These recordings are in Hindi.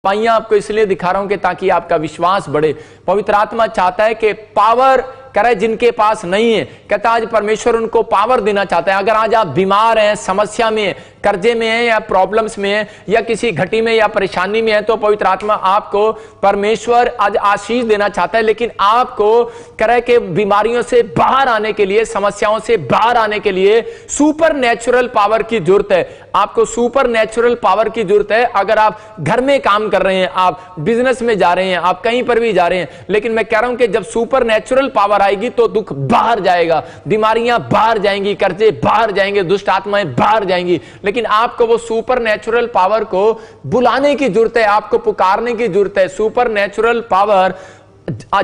पाइयां आपको इसलिए दिखा रहा हूं कि ताकि आपका विश्वास बढ़े। पवित्र आत्मा चाहता है कि पावर करे जिनके पास नहीं है, कहता आज परमेश्वर उनको पावर देना चाहता है। अगर आज आप बीमार हैं, समस्या में हैं, कर्जे में हैं या प्रॉब्लम्स में हैं या किसी घटी में या परेशानी में है, तो पवित्र आत्मा आपको परमेश्वर आज आशीष देना चाहता है। लेकिन आपको करे कि बीमारियों से बाहर आने के लिए, समस्याओं से बाहर आने के लिए सुपर नेचुरल पावर की जरूरत है। आपको सुपर नेचुरल पावर की जरूरत है। अगर आप घर में काम कर रहे हैं, आप बिजनेस में जा रहे हैं, आप कहीं पर भी जा रहे हैं, लेकिन मैं कह रहा हूं कि जब सुपर नेचुरल पावर आएगी तो दुख बाहर जाएगा, बीमारियां बाहर जाएंगी, कर्जे बाहर जाएंगे, दुष्ट आत्माएं बाहर जाएंगी। लेकिन आपको वो सुपर नेचुरल पावर को बुलाने की जरूरत है, आपको पुकारने की जरूरत है। सुपर नेचुरल पावर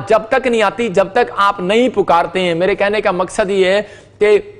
जब तक नहीं आती जब तक आप नहीं पुकारते हैं। मेरे कहने का मकसद ये है कि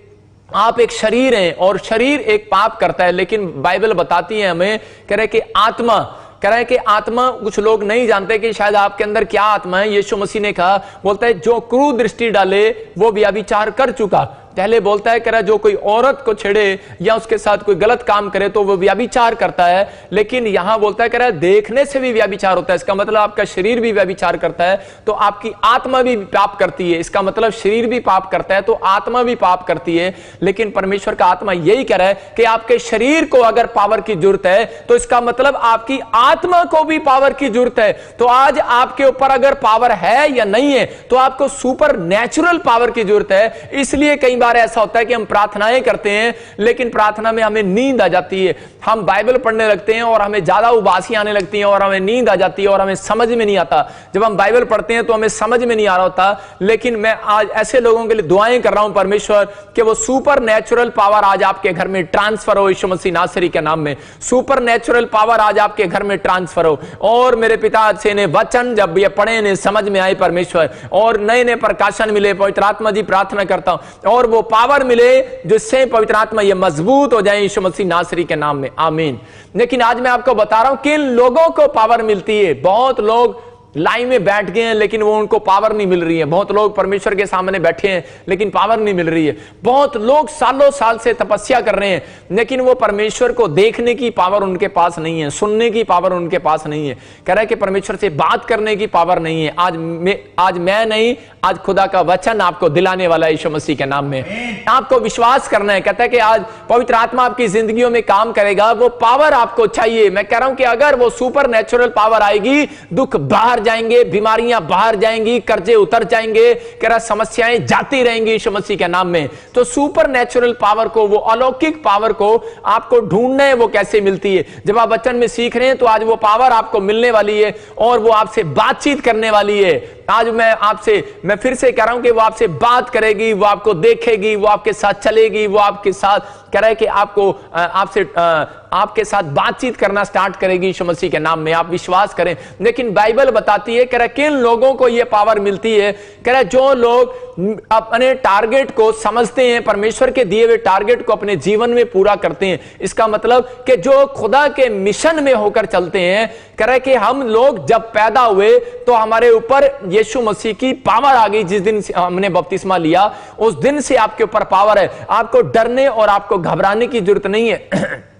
आप एक शरीर हैं और शरीर एक पाप करता है, लेकिन बाइबल बताती है हमें, कह रहे कि आत्मा, कह रहा है कि आत्मा, कुछ लोग नहीं जानते कि शायद आपके अंदर क्या आत्मा है। यीशु मसीह ने कहा, बोलता है जो क्रूर दृष्टि डाले वो व्यभिचार कर चुका। पहले बोलता है, कह रहा जो कोई औरत को छेड़े या उसके साथ कोई गलत काम करे तो वो व्यभिचार करता है। लेकिन यहां बोलता है, कह रहा देखने से भी व्यभिचार होता है। इसका मतलब आपका शरीर भी व्यभिचार करता है तो आपकी आत्मा भी पाप करती है। इसका मतलब शरीर भी पाप करता है तो आत्मा भी पाप करती है। लेकिन परमेश्वर का आत्मा यही कह रहा है कि आपके शरीर को अगर पावर की जरूरत है तो इसका मतलब आपकी आत्मा को भी पावर की जरूरत है। तो आज आपके ऊपर अगर पावर है या नहीं है तो आपको सुपर नेचुरल पावर की जरूरत है। इसलिए कई बार ऐसा होता है कि हम प्रार्थनाएं करते हैं लेकिन प्रार्थना में हमें नींद आ जाती है। हम बाइबल पढ़ने लगते हैं और हमें ज्यादा उबासी आने लगती है और हमें नींद आ जाती है और हमें समझ में नहीं आता। जब हम बाइबल पढ़ते हैं तो हमें समझ में नहीं आ रहा होता। लेकिन मैं आज ऐसे लोगों के लिए दुआएं कर रहा हूं परमेश्वर कि वो सुपर नेचुरल पावर आज आपके घर में ट्रांसफर हो यीशु मसीह नासरी के नाम में। सुपर नेचुरल पावर आज आपके घर में ट्रांसफर हो। और मेरे पिता से ने वचन जब ये पढ़े ने समझ में आए परमेश्वर, और नए नए प्रकाशन मिले, पवित्र आत्मा जी प्रार्थना करता हूं और वो पावर मिले जिससे पवित्र आत्मा ये मजबूत हो जाए यीशु मसीह नासरी के नाम में, आमीन। लेकिन आज मैं आपको बता रहा हूं किन लोगों को पावर मिलती है। बहुत लोग लाइन में बैठ गए हैं लेकिन वो उनको पावर नहीं मिल रही है। बहुत लोग परमेश्वर के सामने बैठे हैं लेकिन पावर नहीं मिल रही है। बहुत लोग सालों साल से तपस्या कर रहे हैं लेकिन वो परमेश्वर को देखने की पावर उनके पास नहीं है, सुनने की पावर उनके पास नहीं है। कह रहा है कि परमेश्वर से बात करने की पावर नहीं है। आज मैं नहीं, आज खुदा का वचन आपको दिलाने वाला है यीशु मसीह के नाम में। आपको विश्वास करना है। कहता है कि आज पवित्र आत्मा आपकी जिंदगियों में काम करेगा। वो पावर आपको चाहिए। मैं कह रहा हूं कि अगर वो सुपर नेचुरल पावर आएगी, दुख बाहर जाएंगे, बीमारियां बाहर जाएंगी, कर्जे उतर जाएंगे, कह रहा समस्याएं जाती रहेंगी यीशु मसीह के नाम में। तो सुपर नेचुरल पावर को, वो अलौकिक पावर को आपको ढूंढना है। वो कैसे मिलती है? जब आप वचन में सीख रहे हैं तो आज वो पावर आपको मिलने वाली है और वो आपसे बातचीत करने वाली है। आज मैं फिर से कह रहा हूं कि वो आपसे बात करेगी, वो आपको देखेगी, वो आपके साथ चलेगी, वो आपके साथ कह रहा है कि आपके साथ बातचीत करना स्टार्ट करेगी यीशु मसीह के नाम में। आप विश्वास करें। लेकिन बाइबल बताती है, कह रहा है किन लोगों को यह पावर मिलती है। कह रहा है जो लोग अपने टारगेट को समझते हैं, परमेश्वर के दिए हुए टारगेट को अपने जीवन में पूरा करते हैं। इसका मतलब कि जो खुदा के मिशन में होकर चलते हैं। कह रहा है कि हम लोग जब पैदा हुए तो हमारे ऊपर यीशु मसीह की पावर आ गई। जिस दिन हमने बपतिस्मा लिया उस दिन से आपके ऊपर पावर है। आपको डरने और आपको घबराने की जरूरत नहीं है।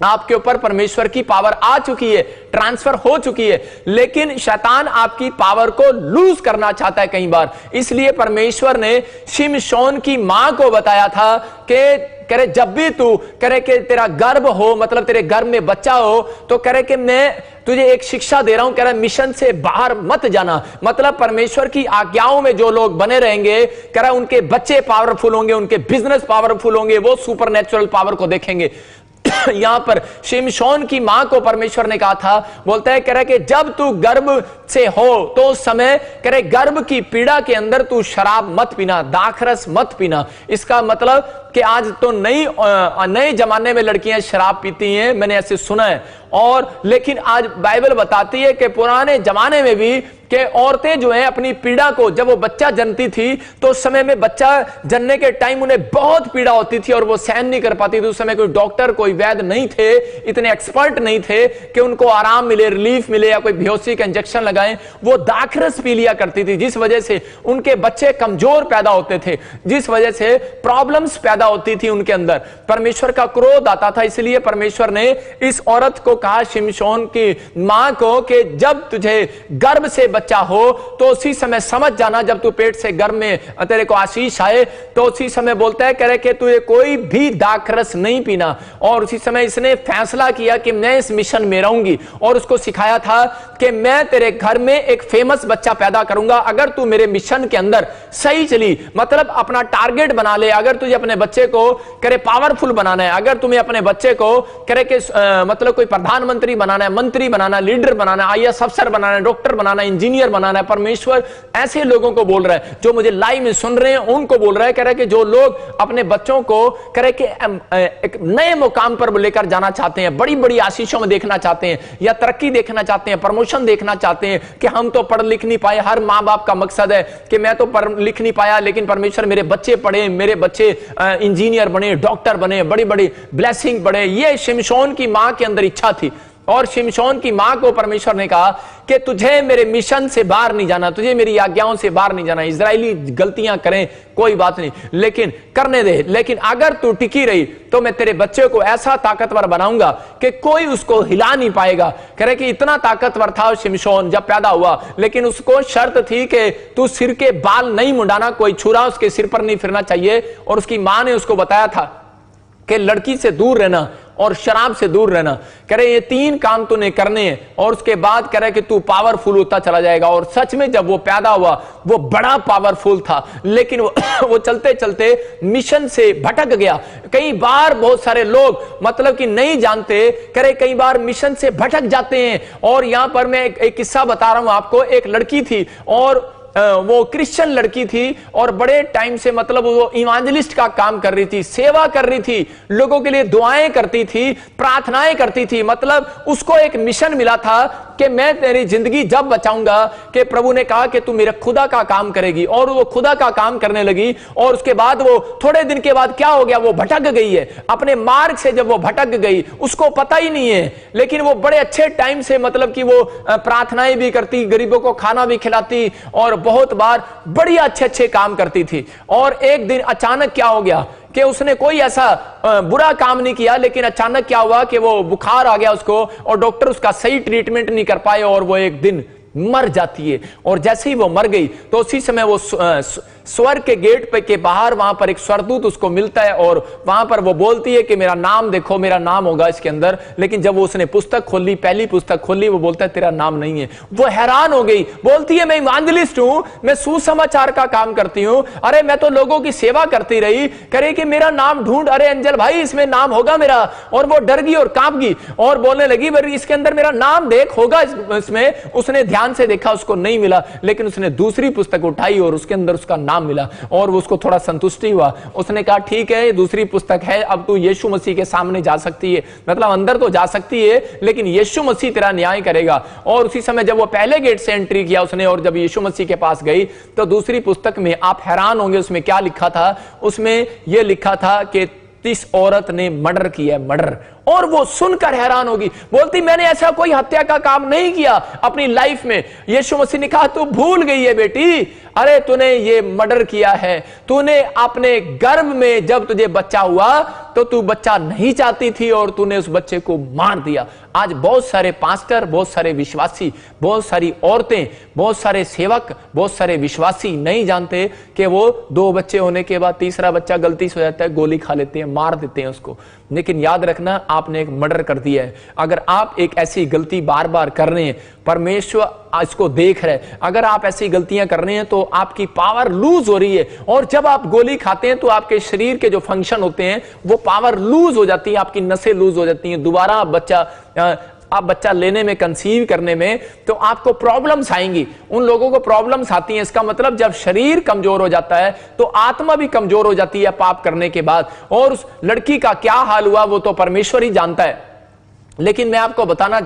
आपके ऊपर परमेश्वर की पावर आ चुकी है, ट्रांसफर हो चुकी है। लेकिन शैतान आपकी पावर को लूज करना चाहता है कई बार। इसलिए परमेश्वर ने शिमशोन की मां को बताया था कि करे जब भी तू करे कि तेरा गर्भ हो, मतलब तेरे गर्भ में बच्चा हो, तो करे कि मैं तुझे एक शिक्षा दे रहा हूं। कह रहा मिशन से बाहर मत जाना। मतलब परमेश्वर की आज्ञाओं में जो लोग बने रहेंगे, कह रहा उनके बच्चे पावरफुल होंगे, उनके बिजनेस पावरफुल होंगे, वो सुपर नेचुरल पावर को देखेंगे। यहां पर शिमशोन की मां को परमेश्वर ने कहा था, बोलता है कह रहा कि जब तू गर्भ से हो तो उस समय कह रहे गर्भ की पीड़ा के अंदर तू शराब मत पीना, दाखरस मत पीना। इसका मतलब कि आज तो नए जमाने में लड़कियां शराब पीती हैं, मैंने ऐसे सुना है। और लेकिन आज बाइबल बताती है कि पुराने जमाने में भी कि औरतें जो है अपनी पीड़ा को, जब वो बच्चा जनती थी तो उस समय में बच्चा जनने के टाइम उन्हें बहुत पीड़ा होती थी और वो सहन नहीं कर पाती थी। उस समय कोई डॉक्टर, कोई वैद्य नहीं थे, इतने एक्सपर्ट नहीं थे कि उनको आराम मिले, रिलीफ मिले या कोई बेहोशी का इंजेक्शन लगाएं। वो दाखरस पी लिया करती थी, जिस वजह से उनके बच्चे कमजोर पैदा होते थे, जिस वजह से प्रॉब्लम्स पैदा होती थी उनके अंदर। परमेश्वर का क्रोध आता था। इसलिए परमेश्वर ने इस औरत को कहा, शिमशोन की मां को, कि जब तुझे गर्भ से बच्चा हो तो उसी समय समझ जाना, जब तू पेट से गर्भ में तेरे को आशीष आए तो उसी समय बोलता है, कह रहे कि तुझे कोई भी दाखरस नहीं पीना। और उसी समय इसने फैसला किया कि मैं इस मिशन में रहूंगी, और उसको सिखाया था कि मैं तेरे घर में एक फेमस बच्चा पैदा करूंगा अगर तू मेरे मिशन के अंदर सही चली। मतलब अपना टारगेट बना ले। अगर तुझे अपने बच्चे को करे पावरफुल बनाना है, अगर तुम्हें अपने बच्चे को करे कि मतलब कोई प्रधानमंत्री बनाना है, मंत्री बनाना, लीडर बनाना, आईएएस अफसर बनाना है, डॉक्टर बनाना है, इंजीनियर बनाना है, परमेश्वर ऐसे लोगों को बोल रहा है जो मुझे लाइव में सुन रहे हैं, उनको बोल रहा है, कह रहा है कि जो लोग अपने बच्चों को करे कि एक नए मुकाम पर लेकर जाना चाहते हैं, बड़ी बड़ी आशीषों में देखना चाहते हैं, या तरक्की देखना चाहते हैं, प्रमोशन देखना चाहते हैं कि हम तो पढ़ लिख नहीं पाए। हर माँ बाप का मकसद है कि मैं तो पढ़ लिख नहीं पाया, लेकिन परमेश्वर मेरे बच्चे पढ़े, मेरे बच्चे इंजीनियर बने, डॉक्टर बने, बड़ी बड़ी ब्लेसिंग बढ़े। ये शिमशोन की मां के अंदर इच्छा थी। और शिमशोन की मां को परमेश्वर ने कहा कि तुझे मेरे मिशन से बाहर नहीं जाना, तुझे मेरी आज्ञाओं से बाहर नहीं जाना। इजरायली गलतियां करें कोई बात नहीं, लेकिन करने दे, लेकिन अगर तू टिकी रही तो मैं तेरे बच्चे को ऐसा ताकतवर बनाऊंगा कि कोई उसको हिला नहीं पाएगा। कह रहे कि इतना ताकतवर था शिमशोन जब पैदा हुआ, लेकिन उसको शर्त थी कि तू सिर के बाल नहीं मुंडाना, कोई छुरा उसके सिर पर नहीं फिरना चाहिए। और उसकी मां ने उसको बताया था कि लड़की से दूर रहना और शराब से दूर रहना। कह रहे ये 3 काम तूने करने हैं, और उसके बाद कह रहे कि तू पावरफुल होता चला जाएगा। और सच में जब वो पैदा हुआ वो बड़ा पावरफुल था, लेकिन वो चलते चलते मिशन से भटक गया। कई बार बहुत सारे लोग मतलब कि नहीं जानते, कह रहे कई बार मिशन से भटक जाते हैं। और यहां पर मैं एक किस्सा बता रहा हूं आपको। एक लड़की थी और वो क्रिश्चियन लड़की थी और बड़े टाइम से मतलब वो इवांजलिस्ट का काम कर रही थी, सेवा कर रही थी, लोगों के लिए दुआएं करती थी, प्रार्थनाएं करती थी। मतलब उसको एक मिशन मिला था कि मैं तेरी जिंदगी जब बचाऊंगा, कि प्रभु ने कहा कि तू मेरे खुदा का काम करेगी। और वो खुदा का काम करने लगी। और उसके बाद वो थोड़े दिन के बाद क्या हो गया, वो भटक गई है अपने मार्ग से। जब वो भटक गई उसको पता ही नहीं है, लेकिन वो बड़े अच्छे टाइम से मतलब कि वो प्रार्थनाएं भी करती, गरीबों को खाना भी खिलाती और बहुत बार बढ़िया अच्छे अच्छे काम करती थी। और एक दिन अचानक क्या हो गया कि उसने कोई ऐसा बुरा काम नहीं किया, लेकिन अचानक क्या हुआ कि वो बुखार आ गया उसको, और डॉक्टर उसका सही ट्रीटमेंट नहीं कर पाए और वो एक दिन मर जाती है। और जैसे ही वो मर गई तो उसी समय वो स्वर्ग के गेट पे के बाहर वहां पर एक स्वर्गदूत उसको मिलता है, और वहां पर वो बोलती है कि मेरा नाम देखो, मेरा नाम होगा इसके अंदर। लेकिन जब वो उसने पुस्तक खोली, पहली पुस्तक खोली, वो बोलता है तेरा नाम नहीं है। वो हैरान हो गई, बोलती है मैं इवांजलिस्ट हूं, मैं सुसमाचार का काम करती हूं, अरे मैं तो लोगों की सेवा करती रही, करे कि मेरा नाम ढूंढ, अरे अंजल भाई इसमें नाम होगा मेरा। और वो डर गई और कांप गई और बोलने लगी इसके अंदर मेरा नाम देख, होगा इसमें। उसने ध्यान से देखा, उसको नहीं मिला, लेकिन उसने दूसरी पुस्तक उठाई और उसके अंदर उसका नाम मिला और उसको थोड़ा संतुष्टि हुआ। उसने कहा ठीक है, दूसरी पुस्तक है, अब तू यीशु मसीह के सामने जा सकती है, मतलब अंदर तो जा सकती है, लेकिन यीशु मसीह तेरा न्याय करेगा। और उसी समय जब वो पहले गेट से एंट्री किया उसने, और जब यीशु मसीह के पास गई तो दूसरी पुस्तक में आप हैरान होंगे उसमें क्या लिखा था। उसमें यह लिखा था कि इस औरत ने मर्डर किया है, मर्डर। और वो सुनकर हैरान होगी, बोलती मैंने ऐसा कोई हत्या का काम नहीं किया अपनी लाइफ में। यीशु मसीह ने कहा तू भूल गई है बेटी, अरे तूने ये मर्डर किया है, तूने अपने गर्भ में जब तुझे बच्चा हुआ तो तू बच्चा नहीं चाहती थी और तूने उस बच्चे को मार दिया। आज बहुत सारे पास्टर, बहुत सारे विश्वासी, बहुत सारी औरतें, बहुत सारे सेवक, बहुत सारे विश्वासी नहीं जानते कि वो 2 बच्चे होने के बाद तीसरा बच्चा गलती से हो जाता है, गोली खा लेते हैं, मार देते हैं उसको। लेकिन याद रखना आपने एक मर्डर कर दिया है। अगर आप एक ऐसी गलती बार बार कर रहे हैं, परमेश्वर इसको देख रहे हैं। अगर आप ऐसी गलतियां कर रहे हैं तो आपकी पावर लूज हो रही है, और जब आप गोली खाते हैं तो आपके शरीर के जो फंक्शन होते हैं वो पावर लूज हो जाती है, आपकी नसें लूज हो जाती हैं। दोबारा आप बच्चा लेने में, कंसीव करने में तो आपको प्रॉब्लम्स आएंगी। उन लोगों को प्रॉब्लम्स आती हैं, इसका मतलब जब शरीर कमजोर हो जाता है तो आत्मा भी कमजोर हो जाती है पाप करने के बाद। और उस लड़की का क्या हाल हुआ वो तो परमेश्वर ही जानता है। लेकिन मैं आपको बताना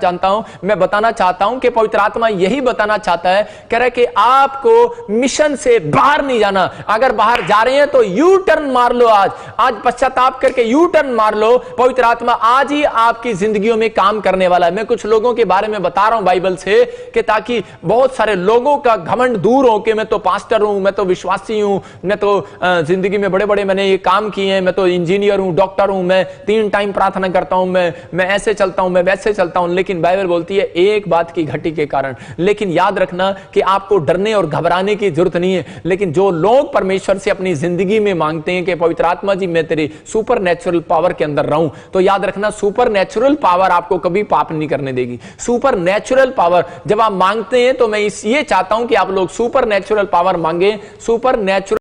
चाहता हूं कि पवित्र आत्मा यही बताना चाहता है, कह रहा है कि आपको मिशन से बाहर नहीं जाना। अगर बाहर जा रहे हैं तो यू टर्न मार लो, आज पश्चाताप करके यू टर्न मार लो। पवित्र आत्मा आज ही आपकी जिंदगियों में काम करने वाला है। मैं कुछ लोगों के बारे में बता रहा हूं बाइबल से, कि ताकि बहुत सारे लोगों का घमंड दूर हो कि मैं तो पास्टर हूं, मैं तो विश्वासी हूं, मैं तो जिंदगी में बड़े बड़े मैंने ये काम किए हैं, मैं तो इंजीनियर हूं, डॉक्टर हूं, मैं 3 टाइम प्रार्थना करता हूं, मैं ऐसे चलता हूं, मैं वैसे चलता हूं। लेकिन बाइबल बोलती है एक बात की घटी के कारण। लेकिन याद रखना कि आपको डरने और घबराने की जरूरत नहीं है। लेकिन जो लोग परमेश्वर से अपनी जिंदगी में मांगते हैं कि पवित्र आत्मा जी मैं तेरी सुपर नेचुरल पावर के अंदर रहूं, तो याद रखना सुपर नेचुरल पावर आपको कभी पाप नहीं करने देगी। सुपर नेचुरल पावर जब आप मांगते हैं, तो मैं ये चाहता हूं कि आप लोग सुपर नेचुरल पावर मांगे। Super natural